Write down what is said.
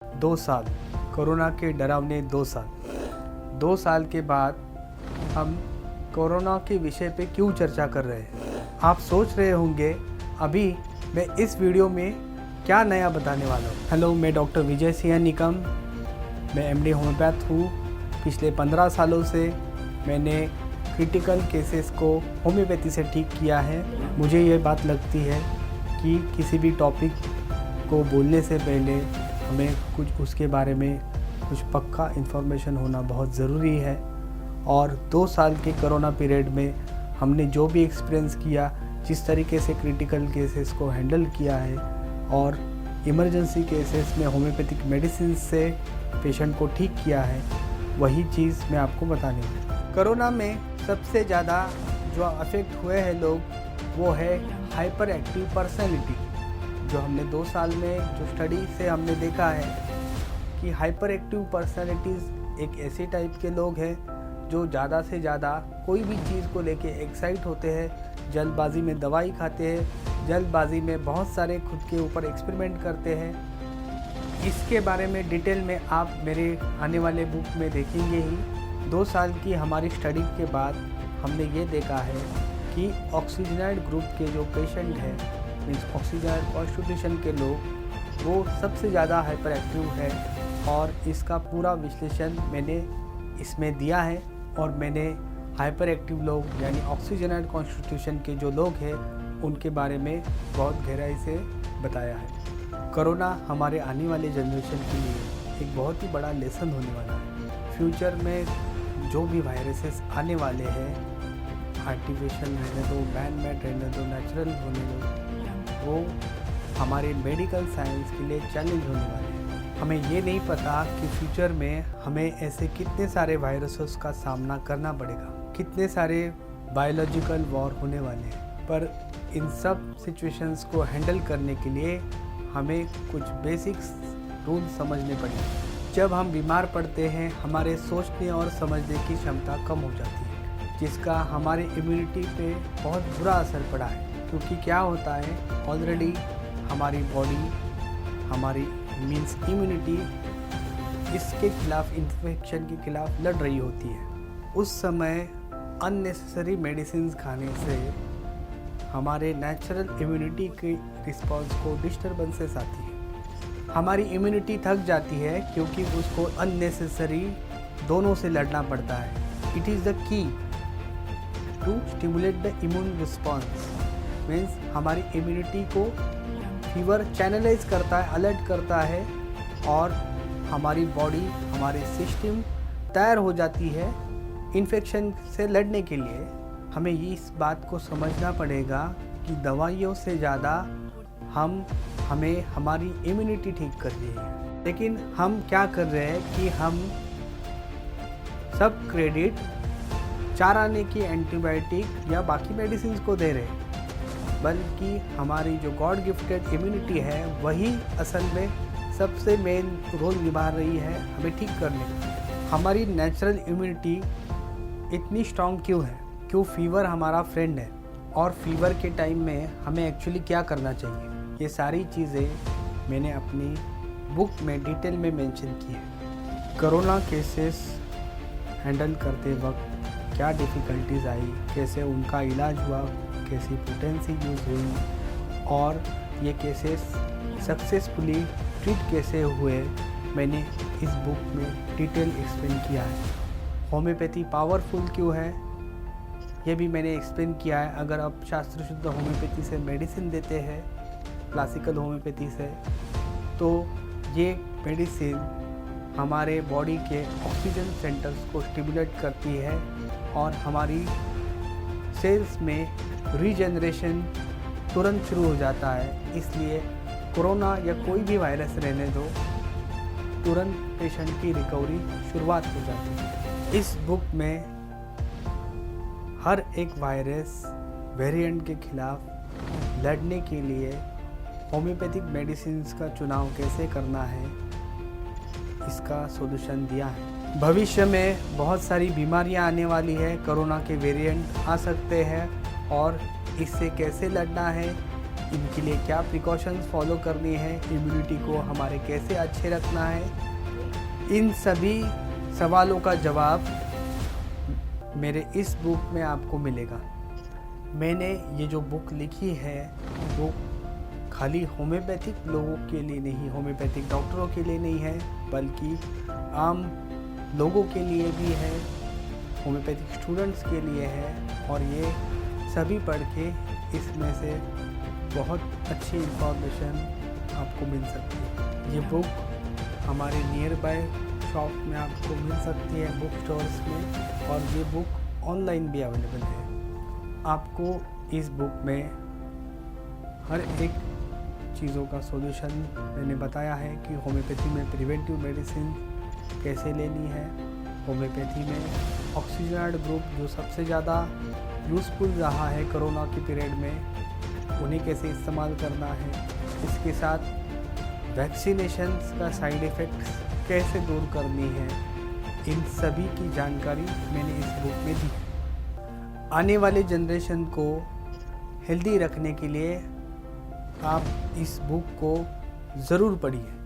2 साल, कोरोना के डरावने 2 साल। 2 साल के बाद हम कोरोना के विषय पे क्यों चर्चा कर रहे हैं? आप सोच रहे होंगे अभी मैं इस वीडियो में क्या नया बताने वाला हूँ। हेलो, मैं डॉक्टर विजय सिंह निकम, मैं एमडी होम्योपैथ हूँ। पिछले 15 सालों से मैंने क्रिटिकल केसेस को होम्योपैथी से ठीक किया है। मुझे ये बात लगती है कि किसी भी टॉपिक को बोलने से पहले हमें कुछ उसके बारे में कुछ पक्का इन्फॉर्मेशन होना बहुत ज़रूरी है। और 2 साल के कोरोना पीरियड में हमने जो भी एक्सपीरियंस किया, जिस तरीके से क्रिटिकल केसेस को हैंडल किया है और इमरजेंसी केसेस में होम्योपैथिक मेडिसिन से पेशेंट को ठीक किया है, वही चीज़ मैं आपको बताने वाला हूँ। कोरोना में सबसे ज़्यादा जो अफेक्ट हुए हैं लोग, वो है हाइपर एक्टिव पर्सनैलिटी। जो हमने 2 साल में जो स्टडी से हमने देखा है कि हाइपर एक्टिव पर्सनैलिटीज़ एक ऐसे टाइप के लोग हैं जो ज़्यादा से ज़्यादा कोई भी चीज़ को लेके एक्साइट होते हैं, जल्दबाजी में दवाई खाते हैं, जल्दबाजी में बहुत सारे खुद के ऊपर एक्सपेरिमेंट करते हैं। इसके बारे में डिटेल में आप मेरे आने वाले बुक में देखेंगे ही। 2 साल की हमारी स्टडी के बाद हमने ये देखा है कि ऑक्सीजनाइड ग्रुप के जो पेशेंट हैं, मीन्स ऑक्सीजनाइड कॉन्स्टिट्यूशन के लोग, वो सबसे ज़्यादा हाइपर एक्टिव है। और इसका पूरा विश्लेषण मैंने इसमें दिया है और मैंने हाइपर एक्टिव लोग यानी ऑक्सीजनाइड कॉन्स्टिट्यूशन के जो लोग हैं उनके बारे में बहुत गहराई से बताया है। कोरोना हमारे आने वाले जनरेशन के लिए एक बहुत ही बड़ा लेसन होने वाला है। फ्यूचर में जो भी वायरसेस आने वाले हैं, आर्टिफिशियल रहने दो, मैन मेड रहने दो, नेचुरल होने दो, वो हमारे मेडिकल साइंस के लिए चैलेंज होने वाले हैं। हमें ये नहीं पता कि फ्यूचर में हमें ऐसे कितने सारे वायरसेस का सामना करना पड़ेगा, कितने सारे बायोलॉजिकल वॉर होने वाले हैं। पर इन सब सिचुएशंस को हैंडल करने के लिए हमें कुछ बेसिक्स रूल समझने पड़ेंगे। जब हम बीमार पड़ते हैं, हमारे सोचने और समझने की क्षमता कम हो जाती है, जिसका हमारे इम्यूनिटी पे बहुत बुरा असर पड़ा है। क्योंकि क्या होता है, ऑलरेडी हमारी बॉडी, हमारी मीन्स इम्यूनिटी इसके खिलाफ, इन्फेक्शन के खिलाफ लड़ रही होती है। उस समय अननेसेसरी मेडिसिन खाने से हमारे नेचुरल इम्यूनिटी के रिस्पॉन्स को डिस्टर्बेंसेस आती है। हमारी इम्यूनिटी थक जाती है क्योंकि उसको अननेसेसरी दोनों से लड़ना पड़ता है। It is the key to stimulate the immune response, means हमारी इम्यूनिटी को फीवर चैनलाइज करता है, अलर्ट करता है और हमारी बॉडी, हमारे सिस्टम तैयार हो जाती है इन्फेक्शन से लड़ने के लिए। हमें इस बात को समझना पड़ेगा कि दवाइयों से ज़्यादा हमें हमारी इम्यूनिटी ठीक करनी है। लेकिन हम क्या कर रहे हैं कि हम सब क्रेडिट 4 आने की एंटीबायोटिक या बाकी मेडिसिन को दे रहे हैं, बल्कि हमारी जो गॉड गिफ्टेड इम्यूनिटी है वही असल में सबसे मेन रोल निभा रही है हमें ठीक करने का। हमारी नेचुरल इम्यूनिटी इतनी स्ट्रांग क्यों है? क्यों फीवर हमारा फ्रेंड है और फीवर के टाइम में हमें एक्चुअली क्या करना चाहिए, ये सारी चीज़ें मैंने अपनी बुक में डिटेल में मेंशन की है। कोरोना केसेस हैंडल करते वक्त क्या डिफ़िकल्टीज आई, कैसे उनका इलाज हुआ, कैसी पोटेंसी यूज़ हुई और ये केसेस सक्सेसफुली ट्रीट कैसे हुए, मैंने इस बुक में डिटेल एक्सप्लेन किया है। होम्योपैथी पावरफुल क्यों है, ये भी मैंने एक्सप्लेन किया है। अगर आप शास्त्र शुद्ध होम्योपैथी से मेडिसिन देते हैं, क्लासिकल होम्योपैथी से, तो ये मेडिसिन हमारे बॉडी के ऑक्सीजन सेंटर्स को स्टिमुलेट करती है और हमारी सेल्स में रीजनरेशन तुरंत शुरू हो जाता है। इसलिए कोरोना या कोई भी वायरस रहने दो, तुरंत पेशेंट की रिकवरी शुरुआत हो जाती है। इस बुक में हर एक वायरस वेरिएंट के खिलाफ लड़ने के लिए होम्योपैथिक मेडिसिन का चुनाव कैसे करना है, इसका सॉल्यूशन दिया है। भविष्य में बहुत सारी बीमारियां आने वाली है, कोरोना के वेरिएंट आ सकते हैं और इससे कैसे लड़ना है इनके लिए क्या प्रिकॉशंस फॉलो करनी है, इम्यूनिटी को हमारे कैसे अच्छे रखना है, इन सभी सवालों का जवाब मेरे इस बुक में आपको मिलेगा। मैंने ये जो बुक लिखी है वो खाली होम्योपैथिक लोगों के लिए नहीं, होम्योपैथिक डॉक्टरों के लिए नहीं है, बल्कि आम लोगों के लिए भी है, होम्योपैथिक स्टूडेंट्स के लिए है। और ये सभी पढ़ के इसमें से बहुत अच्छी इंफॉर्मेशन आपको मिल सकती है। ये बुक हमारे नियर बाय शॉप में आपको मिल सकती है, बुक स्टोर्स में, और ये बुक ऑनलाइन भी अवेलेबल है। आपको इस बुक में हर एक चीज़ों का सॉल्यूशन मैंने बताया है कि होम्योपैथी में प्रिवेंटिव मेडिसिन कैसे लेनी है, होम्योपैथी में ऑक्सीजनाइड ग्रुप जो सबसे ज़्यादा यूज़फुल रहा है कोरोना के पीरियड में, उन्हें कैसे इस्तेमाल करना है, इसके साथ वैक्सीनेशंस का साइड इफ़ेक्ट्स कैसे दूर करनी है, इन सभी की जानकारी मैंने इस बुक में दी है। आने वाले जनरेशन को हेल्दी रखने के लिए आप इस बुक को ज़रूर पढ़िए।